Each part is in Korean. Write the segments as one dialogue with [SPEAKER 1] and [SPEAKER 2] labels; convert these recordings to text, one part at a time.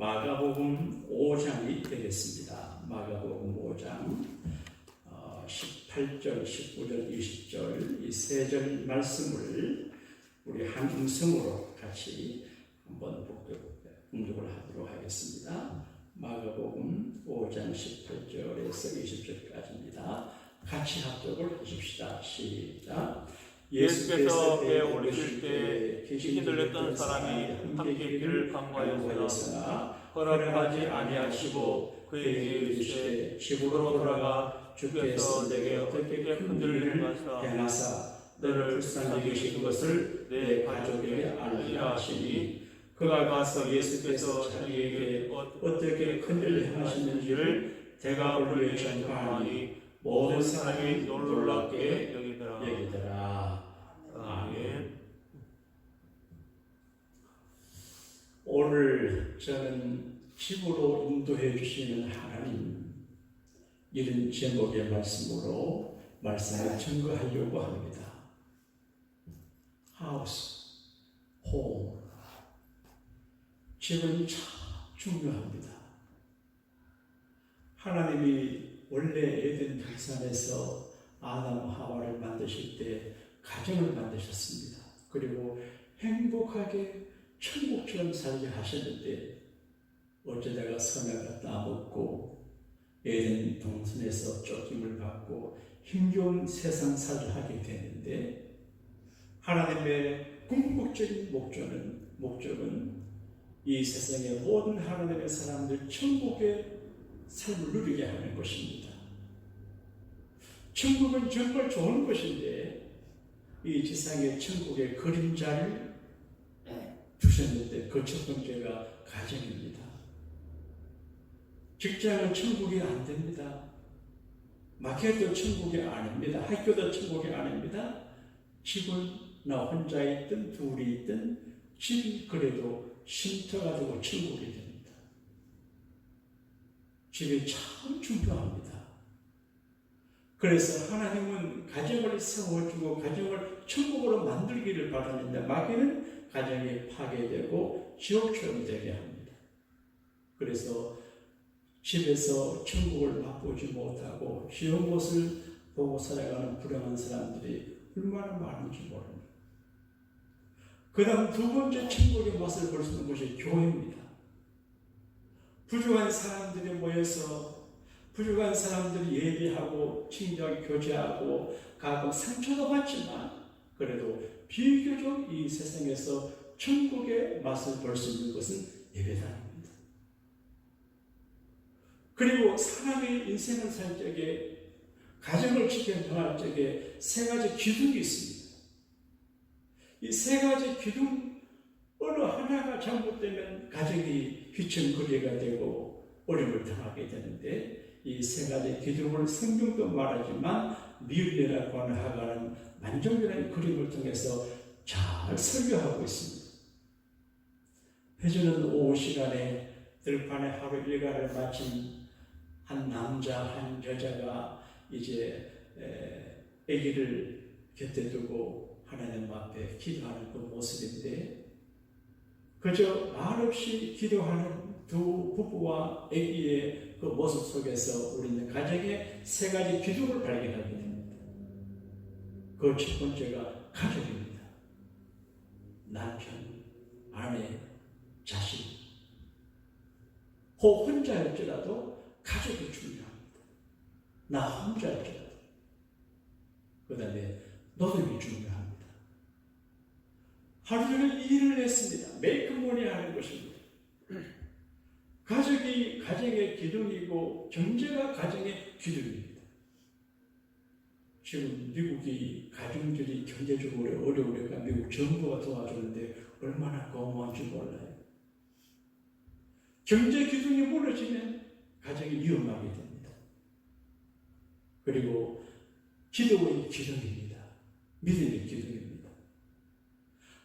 [SPEAKER 1] 마가복음 5장이 되겠습니다. 마가복음 5장 18절, 19절, 20절 이 세 절 말씀을 우리 한 음성으로 같이 한번 봉독을 하도록 하겠습니다. 마가복음 5장 18절에서 20절까지입니다. 같이 합독을 하십시다. 시작.
[SPEAKER 2] 예수께서 배에 오르실 때 귀신이 들렸던 사람이 함께 길을 강구하였으나 허락하지 아니하시고 그에게 이르시되 집으로 돌아가 주께서 내게 어떻게 큰 일을 행하사 너를 불쌍히 여기신 것을 내 가족에게 알리라 하시니 그가 가서 예수께서 자기에게 어떻게 큰 일을 행하시는지를 대가홀로에 전파하니 모든 사람이 놀랍게 여기더라. 아멘. 오늘 저는 집으로 인도해 주시는 하나님 이런 제목의 말씀으로 말씀을 증거하려고 합니다. 하우스, 홈. 집은 참 중요합니다. 하나님이 원래 에덴 동산에서 아담 하와를 만드실 때 가정을 만드셨습니다. 그리고 행복하게 천국처럼 살게 하셨는데 어쩌다가 선악을 따먹고 에덴 동산에서 쫓김을 받고 힘겨운 세상 살을 하게 되는데 하나님의 궁극적인 목적은 이 세상의 모든 하나님의 사람들 천국의 삶을 누리게 하는 것입니다. 천국은 정말 좋은 것인데 이 지상의 천국의 그림자를 주셨는데 그 첫 번째가 가정입니다. 직장은 천국이 안 됩니다. 마켓도 천국이 아닙니다. 학교도 천국이 아닙니다. 집은 나 혼자 있든 둘이 있든 집이 그래도 쉼터가 되고 천국이 됩니다. 집이 참 중요합니다. 그래서 하나님은 가정을 세워주고 가정을 천국으로 만들기를 바라는데 마귀는 가정이 파괴되고 지옥처럼 되게 합니다. 그래서 집에서 천국을 맛보지 못하고 지옥 곳을 보고 살아가는 불행한 사람들이 얼마나 많은지 모릅니다. 그 다음 두 번째 천국의 맛을 볼 수 있는 것이 교회입니다. 부족한 사람들이 모여서 부족한 사람들이 예배하고 친정 교제하고 가끔 상처도 받지만 그래도 비교적 이 세상에서 천국의 맛을 볼 수 있는 것은 예배당입니다. 그리고 사람의 인생을 살 적에 가정을 지켜나갈 적에 세 가지 기둥이 있습니다. 이 세 가지 기둥 어느 하나가 잘못되면 가정이 휘청거리가 되고 어려움을 당하게 되는데 이 세 가지 기둥을 성경도 말하지만 미을리라고 하는 하가는 만종이라는 그림을 통해서 잘 설교하고 있습니다. 회주는 오후 시간에 들판에 하루 일과를 마친 한 남자 한 여자가 이제 아기를 곁에 두고 하나님 앞에 기도하는 그 모습인데 그저 말없이 기도하는 두 부부와 아기의 그 모습 속에서 우리는 가정의 세 가지 기둥을 발견하게 됩니다. 그 첫 번째가 가족입니다. 남편, 아내, 자식. 혹 혼자일지라도 가족이 중요합니다. 나 혼자일지라도. 그 다음에 노동이 중요합니다. 하루 종일 일을 했습니다. 메이크업머니 하는 것입니다. 가족이 가정의 기둥이고 경제가 가정의 기둥입니다. 지금 미국이 가정들이 경제적으로 어려우니까 미국 정부가 도와주는데 얼마나 고마운지 몰라요. 경제 기둥이 무너지면 가정이 위험하게 됩니다. 그리고 기도의 기둥입니다. 믿음의 기둥입니다.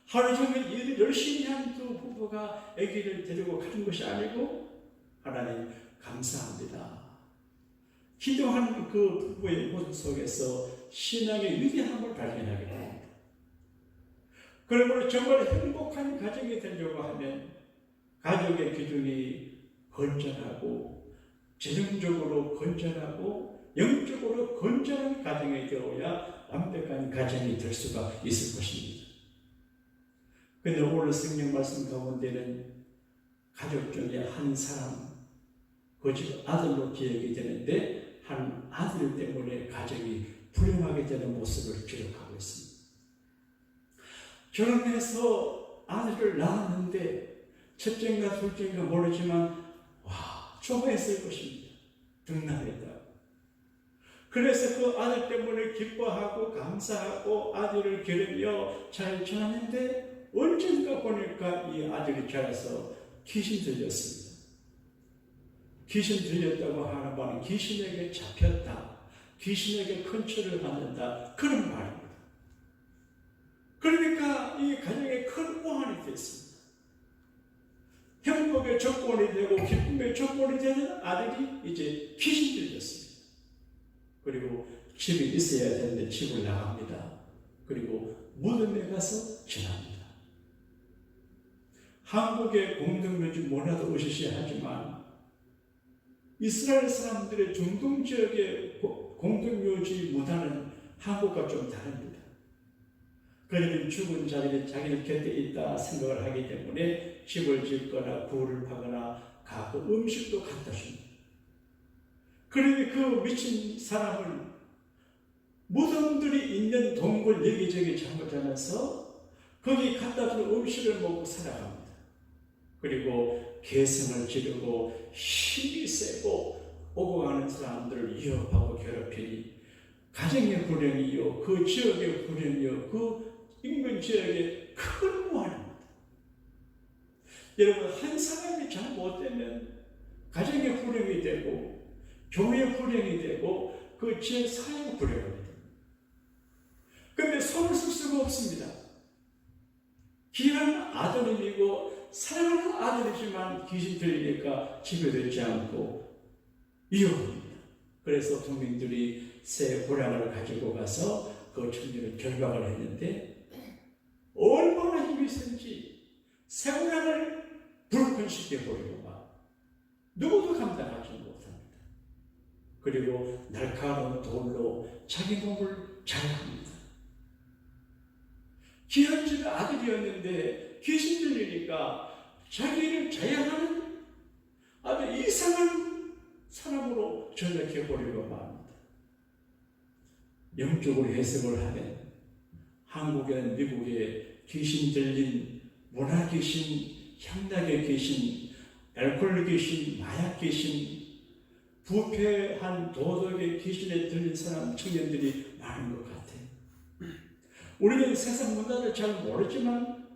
[SPEAKER 2] 하루 종일 일을 열심히 한 두 부부가 아기를 데리고 가는 것이 아니고 하나님 감사합니다. 기도하는 그 부부의 모습 속에서 신앙의 위대함을 발견하게 됩니다. 그러므로 정말 행복한 가정이 되려고 하면 가족의 기둥이 건전하고 재정적으로 건전하고 영적으로 건전한 가정이 되어야 완벽한 가정이 될 수가 있을 것입니다. 그런데 오늘 성경 말씀 가운데는 가족 중에 한 사람, 그 집 아들로 기억이 되는데 한 아들 때문에 가정이 불행하게 되는 모습을 기록하고 있습니다. 결혼해서 아들을 낳았는데 첫째인가 둘째인가 모르지만 좋아했을 것입니다. 등남했다. 그래서 그 아들 때문에 기뻐하고 감사하고 아들을 기르며 잘 자랐는데 언젠가 보니까 이 아들이 자라서 귀신 들렸습니다. 귀신 들렸다고 하는 말은 귀신에게 잡혔다, 귀신에게 컨트롤을 받는다, 그런 말입니다. 그러니까 이 가정에 큰 오한이 됐습니다. 행복의 조건이 되고 기쁨의 조건이 되는 아들이 이제 귀신 들렸습니다. 그리고 집이 있어야 되는데 집을 나갑니다. 그리고 무덤에 가서 지납니다. 한국의 공동묘지 문화도 으시시하지만 이스라엘 사람들의 중동 지역의 공동묘지 문화는 한국과 좀 다릅니다. 그들은 죽은 자기는 곁에 있다 생각을 하기 때문에 집을 짓거나 굴을 파거나 가고 음식도 갖다 줍니다. 그런데 그 미친 사람은 무덤들이 있는 동굴 여기저기 잠궈자면서 거기 갖다 준 음식을 먹고 살아갑니다. 그리고 개성을 지르고 힘이 세고 오고 가는 사람들을 위협하고 괴롭히니 가정의 불행이요, 그 지역의 불행이요, 그 인근 지역의 큰 무한입니다. 여러분, 한 사람이 잘못되면 가정의 불행이 되고 교회의 불행이 되고 그 지역 사회의 불행이 됩니다. 그런데 손을 쓸 수가 없습니다. 귀한 아들이고 사랑하는 아들이지만 귀신 들리니까 지배되지 않고 위험합니다. 그래서 국민들이 새 고량을 가지고 가서 그 청년을 결박을 했는데 얼마나 힘이 센지 새 고량을 불끈시켜버리고 막 누구도 감당하지 못합니다. 그리고 날카로운 돌로 자기 몸을 자극합니다. 귀한 집의 아들이었는데 귀신 들리니까 자기를 자양하는 아주 이상한 사람으로 전락해버리고 맙니다. 영적으로 해석을 하면 한국엔 미국에 귀신 들린 문화 귀신, 향락의 귀신, 알코올 귀신, 마약 귀신, 부패한 도덕의 귀신에 들린 사람 청년들이 많은 것 같아요. 우리는 세상 문화를 잘 모르지만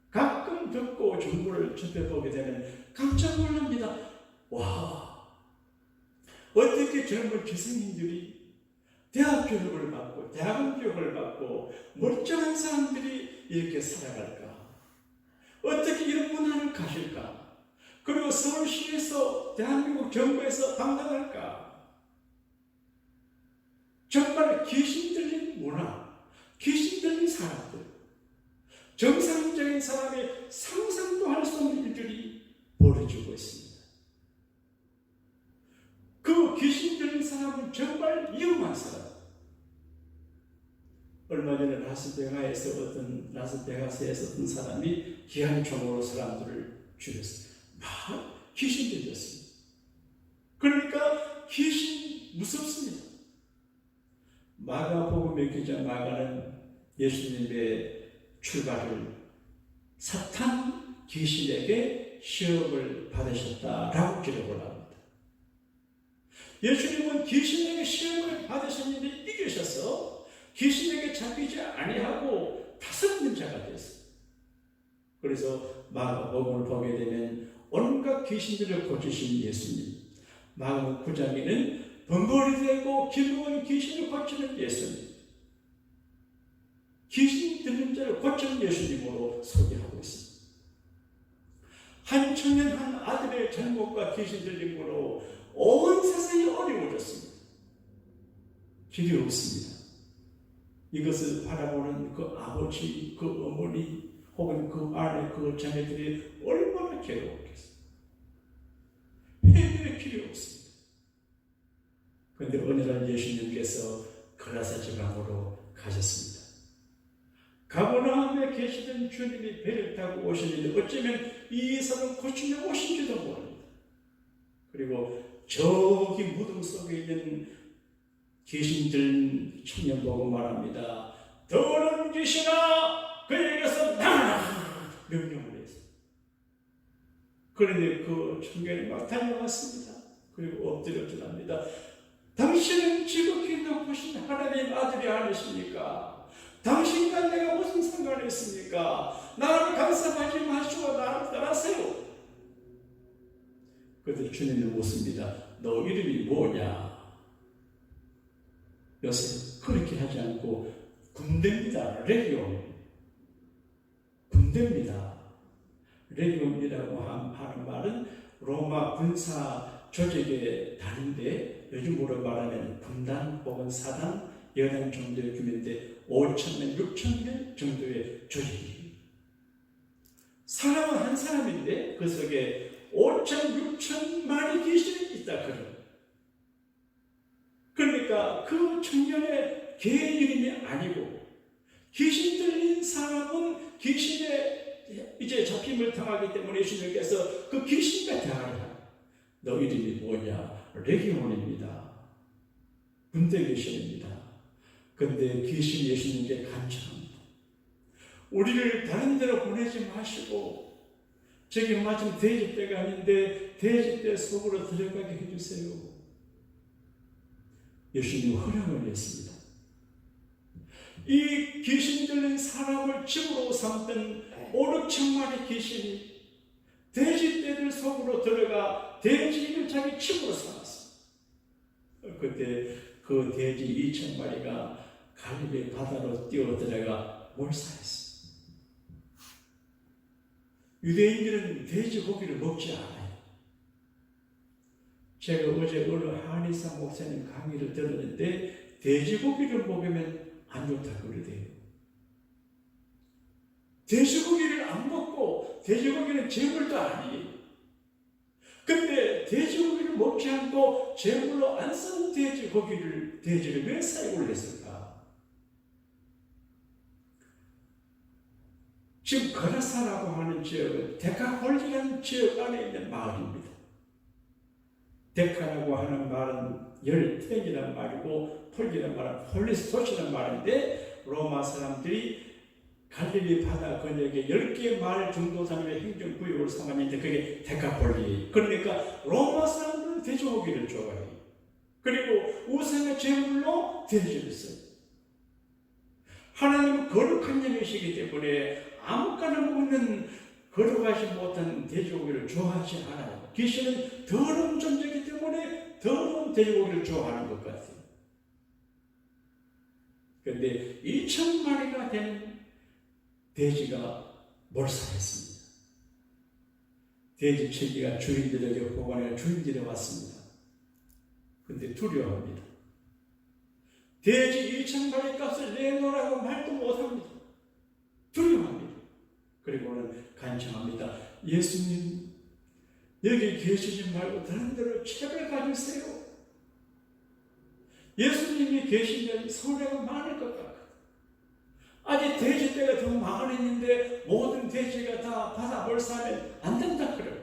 [SPEAKER 2] 가끔 듣고 정보를 접해보게 되면 깜짝 놀랍니다. 와, 어떻게 젊은 기성인들이 대학 교육을 받고 대학원 교육을 받고 멀쩡한 사람들이 이렇게 살아갈까? 어떻게 이런 문화를 가질까? 그리고 서울시에서 대한민국 정부에서 당당할까? 정말 귀신 들린 문화, 귀신 들린 사람들, 정상적인 사람이 상상도 할 수 없는 일들이 벌어지고 있습니다. 그 귀신 들린 사람은 정말 위험한 사람. 얼마 전에 라스베가스에서 어떤 사람이 귀한 총으로 사람들을 죽였어요. 막 귀신 들렸습니다. 그러니까 귀신 무섭습니다. 마가복음의 기자 마가는 예수님의 출발을 사탄 귀신에게 시험을 받으셨다라고 기록을 합니다. 예수님은 귀신에게 시험을 받으셨는데 이기셔서 귀신에게 잡히지 아니하고 다스리는 자가 되었습니다. 그래서 마가복음을 보게 되면 온갖 귀신들을 고치신 예수님, 마가복음 9장에는 번거리 되고 기름은 귀신을 고치는 예수님, 귀신 들린 자를 고치는 예수님으로 소개하고 있습니다. 한 청년 한 아들의 잘못과 귀신 들림으로 온 세상이 어려워졌습니다. 길이 없습니다. 이것을 바라보는 그 아버지, 그 어머니, 혹은 그 아내, 그 자매들이 얼마나 괴로웠겠어요. 필요 없습니다. 그런데 어느 날 예수님께서 거라사 지방으로 가셨습니다. 가버나움에 계시던 주님이 배를 타고 오셨는데 어쩌면 이 사람 고치려 오신지도 모릅니다. 그리고 저기 무덤 속에 있는 귀신 들린 청년 보고 말합니다. 더러운 귀신아, 그에게서 나가라! 명령을 했어요. 그런데 그 청년이 막 달려왔습니다. 그리고 엎드려 절합니다. 당신은 지극히 높으신 하나님 아들이 아니십니까? 당신과 내가 무슨 상관이 있습니까? 나를 간섭하지 마시고 나를 따라세요. 그런데 주님이 묻습니다. 너 이름이 뭐냐? 요새 그렇게 하지 않고 군대입니다. 레기온. 군대입니다. 레기온이라고 하는 말은 로마 군사 조직의 단인데 요즘으로 말하면 분단 혹은 사단, 여단 정도의 규모인데 5,000명, 6,000명 정도의 조직입니다. 사람은 한 사람인데 그 속에 5천, 6천만의 귀신이 있다 그래요. 그러니까 그 청년의 개인 이름이 아니고 귀신 들린 사람은 귀신에 이제 잡힘을 당하기 때문에 예수님께서 그 귀신과 대화를 너 이름이 뭐냐? 레기온입니다. 군대 귀신입니다. 근데 귀신 예수님께 간청합니다. 우리를 다른 데로 보내지 마시고 저기 마침 대집대가 아닌데 대집대 속으로 들어가게 해주세요. 예수님이 허락을 했습니다. 이 귀신 들린 사람을 집으로 삼던 5,6천만의 귀신이 돼지떼들 속으로 들어가 돼지를 자기 집으로 삼았습니다. 그때 그 돼지 2,000마리가 갈릴리 바다로 뛰어 들어가 몰살했습니다. 유대인들은 돼지고기를 먹지 않아요. 제가 어제 어느 한의사 목사님 강의를 들었는데 돼지고기를 먹으면 안 좋다고 그러대요. 돼지고기를 안 먹고 돼지고기는 제물도 아니에요. 근데 돼지고기를 먹지 않고 제물로 안 쓴 돼지를 왜 사용을 했을까? 지금 거라사라고 하는 지역은 데카폴리라는 지역 안에 있는 마을입니다. 데카라고 하는 말은 열택이라는 말이고 폴리라는 말은 폴리스 도시라는 말인데 로마 사람들이 갈릴리 바다 근역에 10개 마을 정도 사람의 행정구역을 삼았는데 그게 데카폴리. 그러니까 로마 사람들은 돼지고기를 좋아해요. 그리고 우상의 제물로 돼지를 써요. 하나님은 거룩한 영이시기 때문에 아무거나 먹는 거룩하지 못한 돼지고기를 좋아하지 않아요. 귀신은 더러운 존재이기 때문에 더러운 돼지고기를 좋아하는 것 같아요. 그런데 2,000마리가 된 돼지가 몰살했습니다. 돼지 체기가 주인들에게 보관해 주인들이 왔습니다. 그런데 두려워합니다. 돼지 2,000마리 값을 내놓으라고 말도 못합니다. 두려워합니다. 그리고는 간청합니다. 예수님, 여기 계시지 말고 다른 데로 책을 가주세요. 예수님이 계시면 손해가 많을 것 같아요. 아직 돼지떼가 더 많았는데 모든 돼지가 다 바다 몰살하면 안 된다 그래요.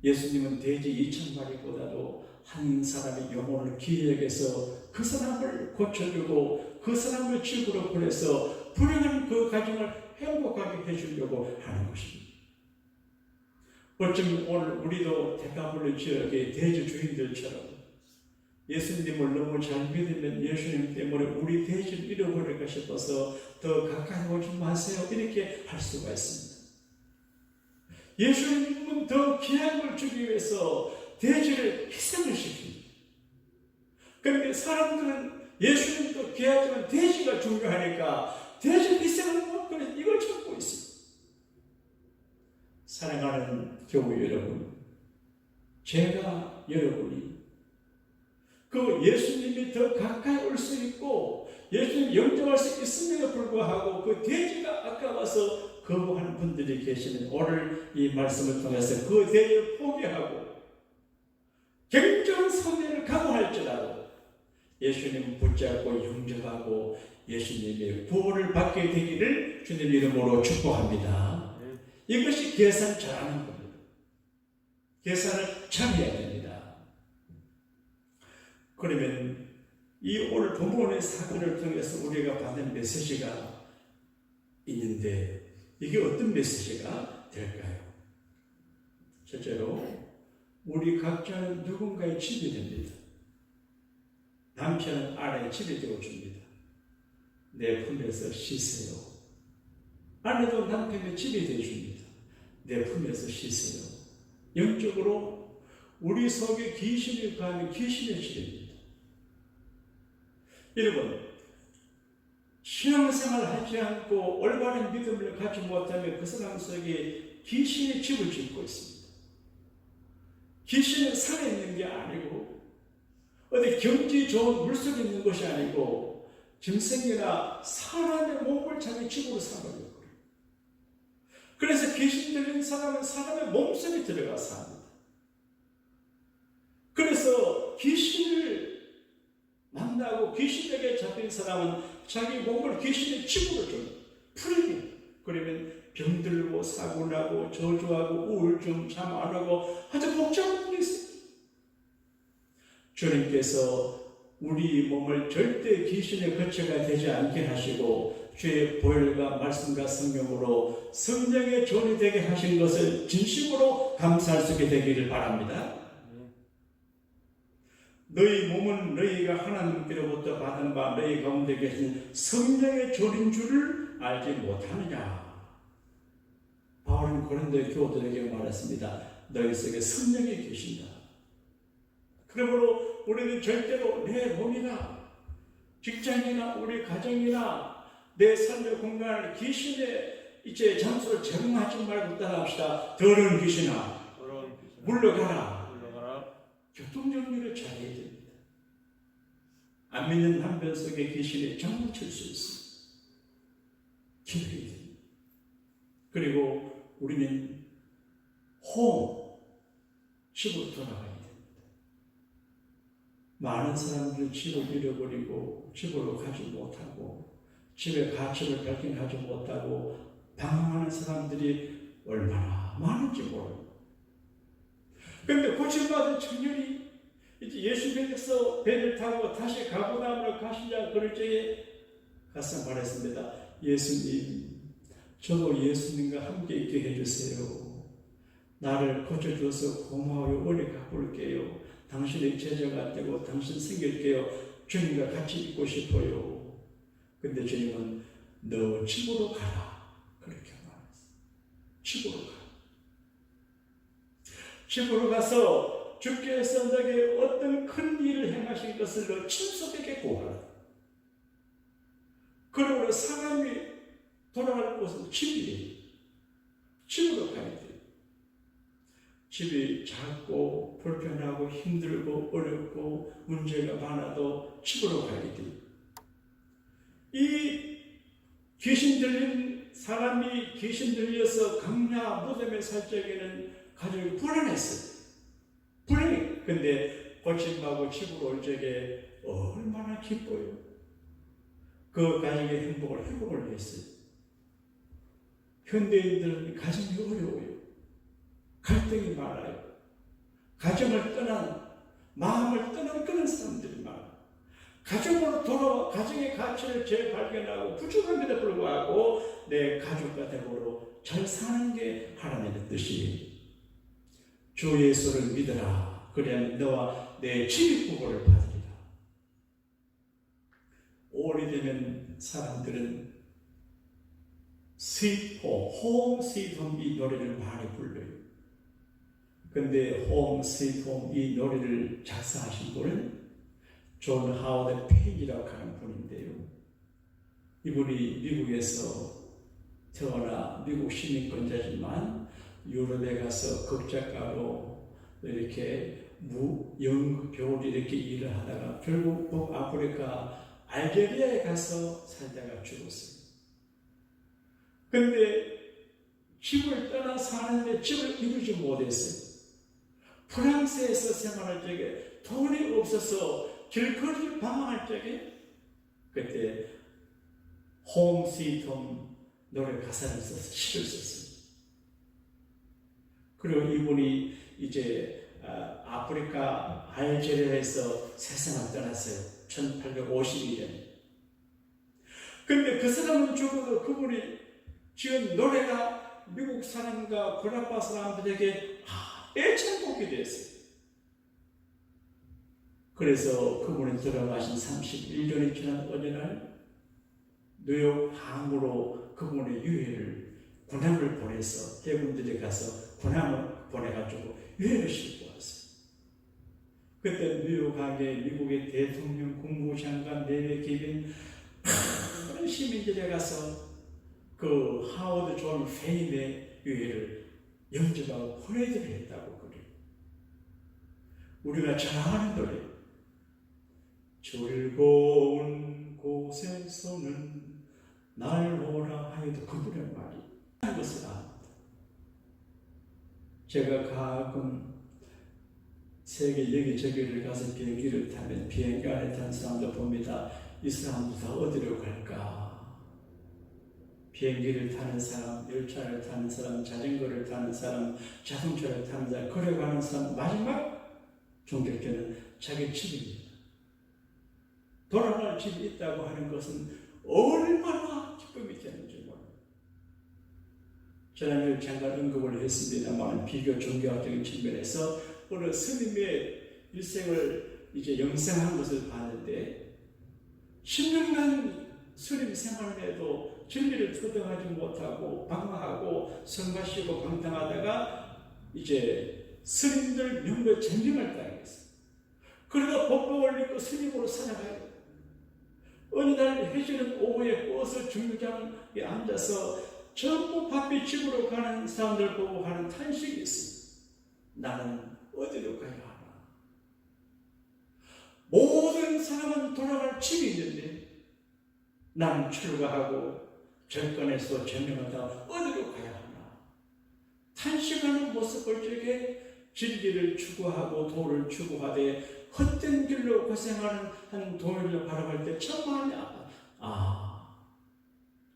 [SPEAKER 2] 예수님은 돼지 2,000마리보다도 한 사람의 영혼을 귀히 여겨서 그 사람을 고쳐주고 그 사람을 집으로 보내서 불행한 그 가정을 행복하게 해주려고 하는 것입니다. 어쩌면 오늘 우리도 데카폴리 지역의 돼지 주인들처럼 예수님을 너무 잘 믿으면 예수님 때문에 우리 돼지를 잃어버릴까 싶어서 더 가까이 오지 마세요 이렇게 할 수가 있습니다. 예수님은 더 귀한 걸 주기 위해서 돼지를 희생을 시킵니다. 그런데 사람들은 예수님도 귀하지만 돼지가 중요하니까 돼지 희생을 못 그래서 이걸 찾고 있습니다. 사랑하는 교우 여러분, 제가 여러분이 그 예수님이 더 가까이 올 수 있고 예수님 영접할 수 있음에도 불구하고 그 돼지가 아까워서 거부하는 분들이 계시는 오늘 이 말씀을 통해서 그 돼지를 포기하고 굉장한 성례를 각오할지라도 예수님 붙잡고 영접하고 예수님의 구원을 받게 되기를 주님 이름으로 축복합니다. 이것이 계산 잘하는 겁니다. 계산을 잘해야 됩니다. 그러면 이 오늘 본문의 사건을 통해서 우리가 받은 메시지가 있는데 이게 어떤 메시지가 될까요? 첫째로 우리 각자는 누군가의 집이 됩니다. 남편은 아내의 집이 되어줍니다. 내 품에서 쉬세요. 아내도 남편의 집이 되어줍니다. 내 품에서 쉬세요. 영적으로 우리 속에 귀신이 가면 귀신의 집입니다. 여러분, 신앙생활을 하지 않고 올바른 믿음을 갖지 못하면 그 사람 속에 귀신의 집을 짓고 있습니다. 귀신은 산에 있는 게 아니고 어디 경치 좋은 물속에 있는 것이 아니고 짐승이나 사람의 몸을 자기 집으로 삼아요. 그래서 귀신 들린 사람은 사람의 몸속에 들어가 삽니다. 그래서 귀신을 만나고 귀신에게 잡힌 사람은 자기 몸을 귀신의 집으로 좀 풀게. 그러면 병들고 사고나고 저주하고 우울증 잠 안 오고 아주 복잡한 게 있어요. 주님께서 우리 몸을 절대 귀신의 거처가 되지 않게 하시고 주의 보혈과 말씀과 성령으로 성령의 존이 되게 하신 것을 진심으로 감사할 수 있게 되기를 바랍니다. 너희 몸은 너희가 하나님께로부터 받은 바 너희 가운데 계신 성령의 존인 줄을 알지 못하느냐. 바울은 고린도 교우들에게 말했습니다. 너희 속에 성령이 계신다. 그러므로 우리는 절대로 내 몸이나 직장이나 우리 가정이나 내 삶의 공간을 귀신의 이제 장소를 제공하지 말고 따라합시다. 더러운 귀신아 물러가라. 교통정리를 잘해야 됩니다. 안 믿는 남편 속에 귀신이 장난칠 수 있습니다. 기도해야 됩니다. 그리고 우리는 집으로 돌아가야 됩니다. 많은 사람들이 집을 잃어버리고 집으로 가지 못하고 집의 가치를 발견하지 못하고 방황하는 사람들이 얼마나 많은지 모릅니다. 그런데 고침받은 청년이 이제 예수님께서 배를 타고 다시 가버나움으로 가시자 그럴 적에 가서 말했습니다. 예수님, 저도 예수님과 함께 있게 해주세요. 나를 고쳐줘서 고마워요. 오래 갚을게요. 당신의 제자가 되고 당신 생길게요. 주님과 같이 있고 싶어요. 근데 주님은 너 집으로 가라. 그렇게 말했어요. 집으로 가라. 집으로 가서 주께서 너에게 어떤 큰 일을 행하신 것을 너 친속에게 구하라. 그러므로 사람이 돌아갈 곳은 집이에요. 집으로 가야 돼요. 집이 작고 불편하고 힘들고 어렵고 문제가 많아도 집으로 가야 돼요. 이 귀신 들린 사람이 귀신 들려서 강야 무덤에 살 적에는 가족이 불안했어요. 불안해. 근데 고침하고 집으로 올 적에 얼마나 기뻐요. 그 가정의 행복을 회복을 했어요. 현대인들은 가정이 어려워요. 갈등이 많아요. 가정을 떠난, 마음을 떠난 그런 사람들이 많아요. 가정으로 돌아와 가정의 가치를 재발견하고 부족함에도 불구하고 내 가족과 대보로 잘 사는 게 하나님의 뜻이에요. 주 예수를 믿어라. 그래야 너와 내 집이 구원을 받으리라. 오래되면 사람들은 홈 스위트 홈 이 노래를 많이 불러요. 근데 홈 스위트 홈 이 노래를 작사하신 분은 존 하워드 페이지라고 하는 분인데요. 이분이 미국에서 태어나 미국 시민권자지만 유럽에 가서 극작가로 이렇게 연극 배우로 이렇게 일을 하다가 결국 북아프리카 알제리아에 가서 살다가 죽었어요. 근데 집을 떠나 사는데 집을 이루지 못했어요. 프랑스에서 생활할 적에 돈이 없어서 길거리를 방황할 적에 그때 홈 스위트 홈 노래 가사를 써서 시를 썼습니다. 그리고 이분이 이제 아프리카 알제리아에서 세상을 떠났어요. 1852년. 근데 그 사람은 죽어도 그분이 지은 노래가 미국 사람과 구라파 사람들에게 애창곡이 됐어요. 그래서 그분이 돌아가신 31년이 지난 어느 날 뉴욕 항으로 그분의 유해를 군함을 보내서 대군들이 가서 군함을 보내가지고 유해를 싣고 왔어요. 그때 뉴욕항에 미국의 대통령, 국무장관, 내외 기빈 많은 시민들이 가서 그 하워드 존 페인의 유해를 연주하고 퍼레이드를 했다고 그래요. 우리가 잘 아는 노래, 즐거운 곳에서는 날 오라 하여도 그분의 말이 하는 것을 압니다. 제가 가끔 세계 여기저기를 가서 비행기를 타면 비행기 안에 탄 사람도 봅니다. 이 사람들 다 어디로 갈까? 비행기를 타는 사람, 열차를 타는 사람, 자전거를 타는 사람, 자동차를 타는 사람, 걸어가는 사람, 마지막 종결점은 자기 집입니다. 돌아갈 집이 있다고 하는 것은 얼마나 기쁨이 되는지 몰라요. 지난주에 잠깐 언급을 했습니다만 비교 종교학적인 측면에서 어느 스님의 일생을 이제 영상한 것을 봤는데 10년간 스님 생활에도 진리를 터득하지 못하고 방황하고 성가시고 방탕하다가 이제 스님들 명부에 전쟁을 당했어요. 그러다 법법을 믿고 스님으로 살아가요. 어느 날 해지는 오후에 버스 정류장에 앉아서 전부 바삐 집으로 가는 사람들 보고 하는 탄식이 있습니다. 나는 어디로 가야 하나? 모든 사람은 돌아갈 집이 있는데 나는 출가하고 정권에서 제명하다 어디로 가야 하나? 탄식하는 모습을 적에 진리를 추구하고 도를 추구하되 헛된 길로 고생하는 한 도를 바라볼 때 참 많이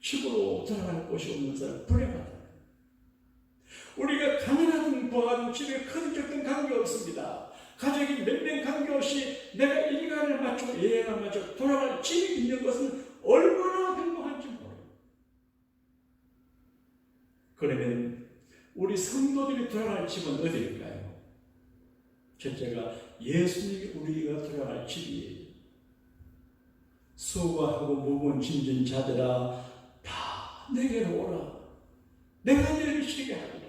[SPEAKER 2] 집으로 돌아갈 곳이 없는 사람 불행하다. 우리가 가난하든 부하든 집에 큰 적든 관계없습니다. 가족이 몇 명 관계없이 내가 일간을 맞추고 예행을 맞추고 돌아갈 집이 있는 것은 얼마나 행복한지 모르요. 그러면 우리 성도들이 돌아갈 집은 어디일까요? 첫째가 예수님이 우리가 돌아갈 집이에요. 수고하고 무거운 짐진 자들아 다 내게로 오라. 내가 너희를 쉬게 하리라.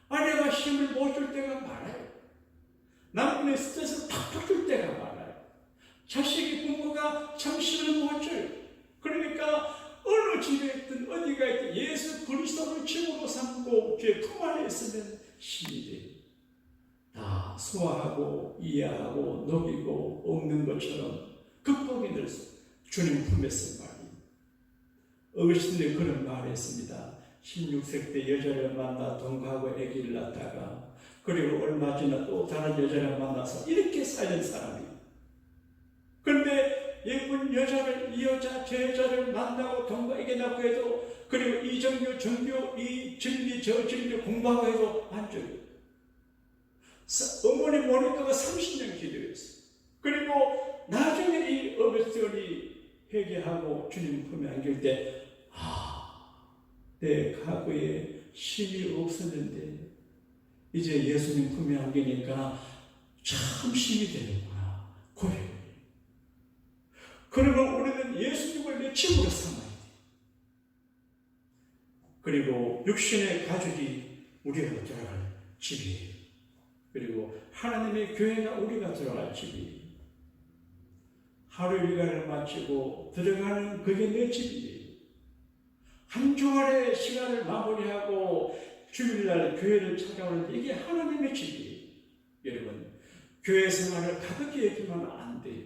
[SPEAKER 2] 아내가 힘을 못 줄 때가 많아요. 남편의 스트레스를 팍팍 줄 때가 많아요. 자식이 부모가 참 힘을 못 줘요. 그러니까 어느 집에 있든 어디가 있든 예수 그리스도를 집으로 삼고 그 품 안에 있으면 힘이 돼요. 다 소화하고 이해하고 녹이고 없는 것처럼 극복이 될 수 주님 품에서 말이에요. 어르신들이 그런 말을 했습니다. 16세 때 여자를 만나 동거하고 아기를 낳다가 그리고 얼마 지나 또 다른 여자를 만나서 이렇게 살던 사람이에요. 그런데 예쁜 여자를 이 여자 저 여자를 만나고 동거 아기 낳고 해도 그리고 이 종교 이 진리 저 진리 공부하고 해도 안 줘요. 어머니 모니카가 30년 기도했어요. 그리고 나중에 이 어르신이 회개하고 주님 품에 안길 때 내 과거에 힘이 없었는데 이제 예수님 품에 안기니까 참 힘이 되는구나. 고백을. 그러면 우리는 예수님을 내 집으로 삼아야 돼. 그리고 육신의 가족이 우리가 들어갈 집이에요. 그리고 하나님의 교회가 우리가 들어갈 집이에요. 하루 일과를 마치고 들어가는 그게 내 집이에요. 한 주말의 시간을 마무리하고 주일날 교회를 찾아오는데 이게 하나님의 집이에요. 여러분, 교회 생활을 가볍게 여기면 안 돼요.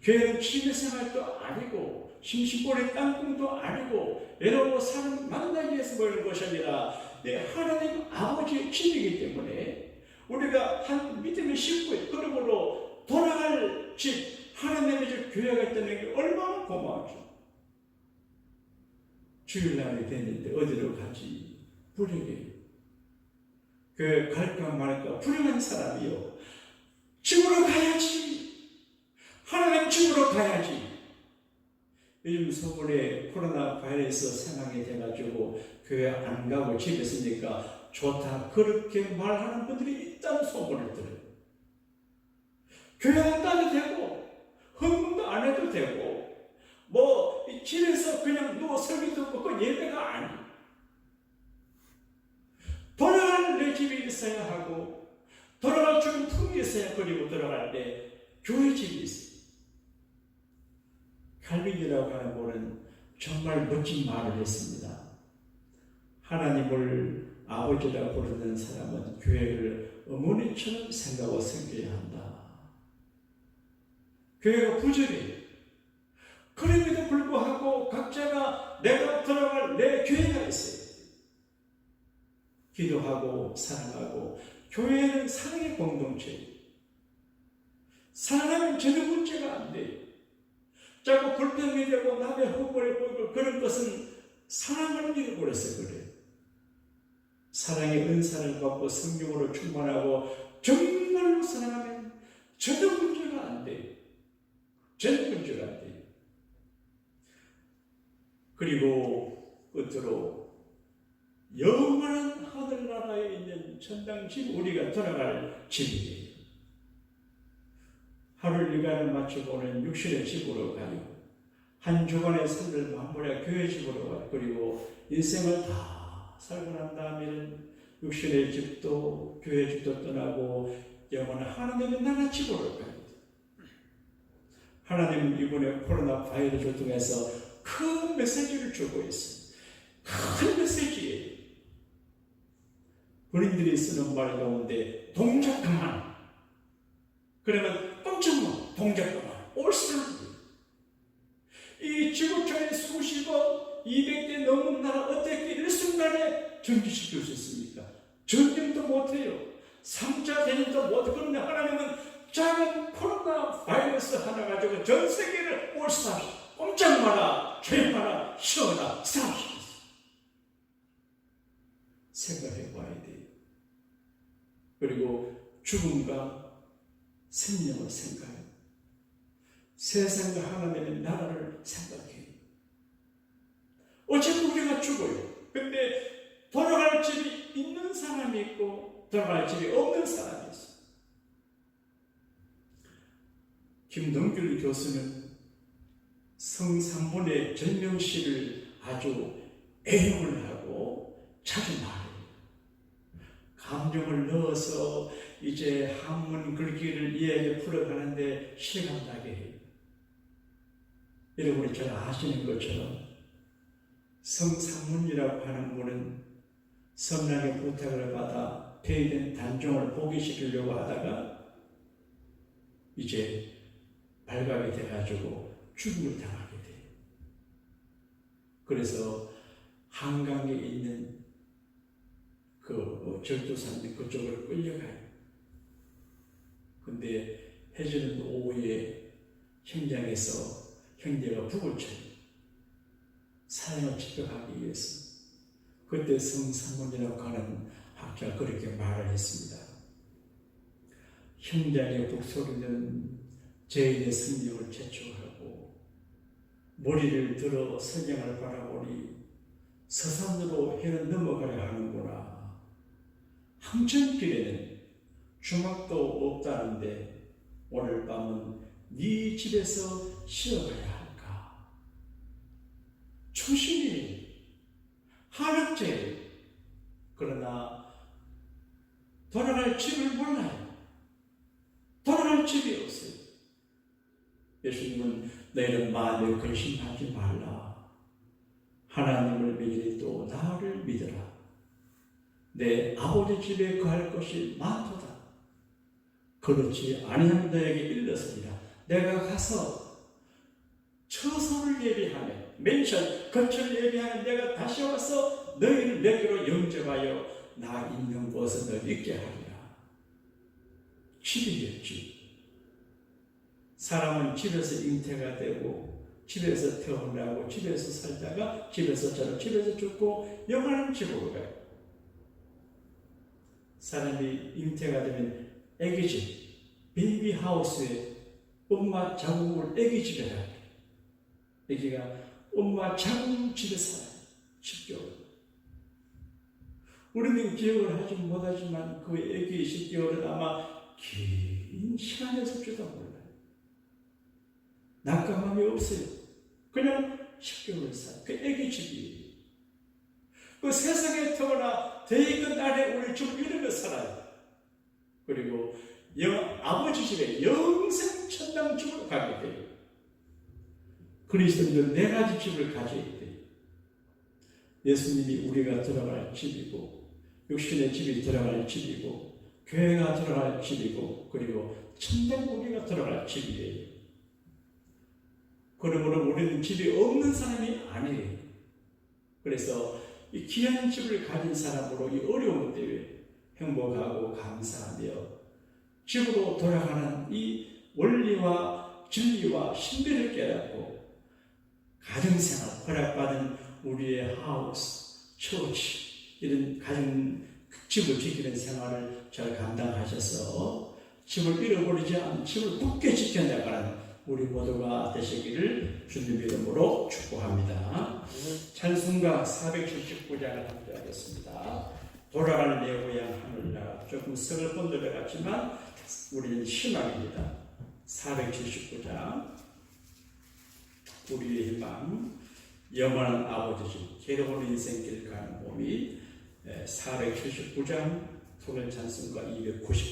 [SPEAKER 2] 교회는 취미 생활도 아니고 심심거리 땅콩도 아니고 외로워 사람 만나기 위해서 모이는 것이 아니라 내 하나님 아버지의 집이기 때문에 우리가 한 믿음의 식구에 그러므로 돌아갈 집 하나님의 집 교회가 있다는 게 얼마나 고마워죠. 주일날이 됐는데 어디로 가지? 불행해. 교회 갈까 말까 불행한 사람이요. 집으로 가야지. 하나님 집으로 가야지. 요즘 서울에 코로나 바이러스 상황이 돼가지고 교회 안 가고 집에 있으니까 좋다 그렇게 말하는 분들이 있다는 소문을 들어요. 교회 안 가도 되고 헌금도 안 해도 되고 뭐 집에서 그냥 누워 설교 듣고 그 예배가 아니에요. 돌아갈 내 집이 있어야 하고 돌아갈 주는 품이 있어야 그리고 돌아갈 때 교회 집이 있어요. 칼빈이라고 하는 분은 정말 멋진 말을 했습니다. 하나님을 아버지라 부르는 사람은 교회를 어머니처럼 생각하고 섬겨야 한다. 교회가 부족해. 그럼에도 불구하고 각자가 내가 들어갈 내 교회가 있어요. 기도하고 사랑하고 교회는 사랑의 공동체예요. 사랑하면 전혀 문제가 안 돼요. 자꾸 불평이 되고 남의 헛골에 보이고 그런 것은 사랑을 잃어버려서 그래요. 사랑의 은사를 받고 성령으로 충만하고 정말로 사랑하면 전혀 문제가 안 돼요. 전혀 문제가 안 돼요. 그리고 끝으로 영원한 하늘나라에 있는 천당집 우리가 돌아갈 집이에요. 하루 일과를 마치고는 육신의 집으로 가요. 한 주간의 삶을 마무리하여 교회 집으로 가요. 그리고 인생을 다 살고 난 다음에는 육신의 집도 교회 집도 떠나고 영원한 하나님의 나라 집으로 가요. 하나님은 이번에 코로나 바이러스를 통해서 큰 메시지를 주고 있어요. 큰 메시지예요. 본인들이 쓰는 말 가운데 동작 그만. 그러면 꼼짝 마. 동작 그만. 올스를 이 지구촌에 수십억 200대 넘는 나라 어떻게 일순간에 전기시킬 수 있습니까? 전쟁도 못해요. 3차 대전도 못해요. 그런데 하나님은 작은 코로나 바이러스 하나 가지고 전 세계를 올스타시켰어요. 꼼짝 마라, 조용하라, 쉬어라, 스탑시켰어요. 생각해 봐야 돼요. 그리고 죽음과 생명을 생각해요. 세상과 하나님의 나라를 생각해요. 어차피 우리가 죽어요. 근데 돌아갈 집이 있는 사람이 있고 돌아갈 집이 없는 사람이 있어요. 김동길 교수는 성삼분의 전명시를 아주 애용을 하고 자주 말해요. 감정을 넣어서 이제 한문 글귀를 이야기 풀어가는데 시간 나게 해요. 여러분이 잘 아시는 것처럼 성삼문이라고 하는 분은 성랑의 부탁을 받아 폐위된 단종을 포기시키려고 하다가 이제 발각이 돼가지고 죽음을 당하게 돼요. 그래서 한강에 있는 그 절도산 그쪽으로 끌려가요. 근데 해지는 오후에 현장에서 형제가 북을 쳐요. 사형을 집행하기 위해서. 그때 성삼문이라고 하는 학자가 그렇게 말을 했습니다. 현장의 북소리는 죄인의 생명을 제초하고 머리를 들어 선양을 바라보니 서산으로 해는 넘어가야 하는구나. 항천길에는 주막도 없다는데 오늘 밤은 네 집에서 쉬어가야 할까? 초신이 한학제 그러나 돌아갈 집을 몰라요. 돌아갈 집이 없어요. 예수님은 너희는 마음에 근심하지 말라. 하나님을 믿으니 또 나를 믿으라. 내 아버지 집에 거할 것이 많도다. 그렇지 아니하면 너에게 일렀으리라. 내가 가서 처소를 예비하며 맨션 거처를 예비하며 내가 다시 와서 너희를 내게로 영접하여 나 있는 곳에 너희 있게 하리라. 집이겠지. 사람은 집에서 잉태가 되고 집에서 태어나고 집에서 살다가 집에서 자라 집에서 죽고 영원한 집으로 가요. 사람이 잉태가 되면 애기집, 베이비 하우스에 엄마 자궁을 애기집에 가요. 애기가 엄마 자궁 집에 살아요. 10개월. 우리는 기억을 하지 못하지만 그 애기 10개월은 아마 긴 시간이었을지도 몰라요. 난감함이 없어요. 그냥 10개월 살아요. 그 애기 집이에요. 그 세상에 태어나 대익은 날에 우리 집 이름에 살아요. 그리고 아버지 집에 영생 천당 집으로 가게 돼요. 그리스도인은 4가지 집을 가져야 돼요. 예수님이 우리가 들어갈 집이고 육신의 집이 들어갈 집이고 교회가 들어갈 집이고 그리고 천당 우리가 들어갈 집이에요. 그러므로 우리는 집이 없는 사람이 아니에요. 그래서 이 귀한 집을 가진 사람으로 이 어려운 때에 행복하고 감사하며 집으로 돌아가는 이 원리와 진리와 신비를 깨닫고 가정생활 허락받은 우리의 하우스, 처치 이런 가정 집을 지키는 생활을 잘 감당하셔서 집을 잃어버리지 않은 집을 굳게 지켜나가는 우리 모두가 되시기를 주님 이름으로 축복합니다. 찬송가 479장을 함께 하겠습니다. 돌아갈 내 고향 하늘나라. 조금 서글픈 노래 같지만 우리는 희망입니다. 479장 우리의 희망 영원한 아버지 집 괴로운 인생길 가는 몸이 479장 토요일 찬송가 290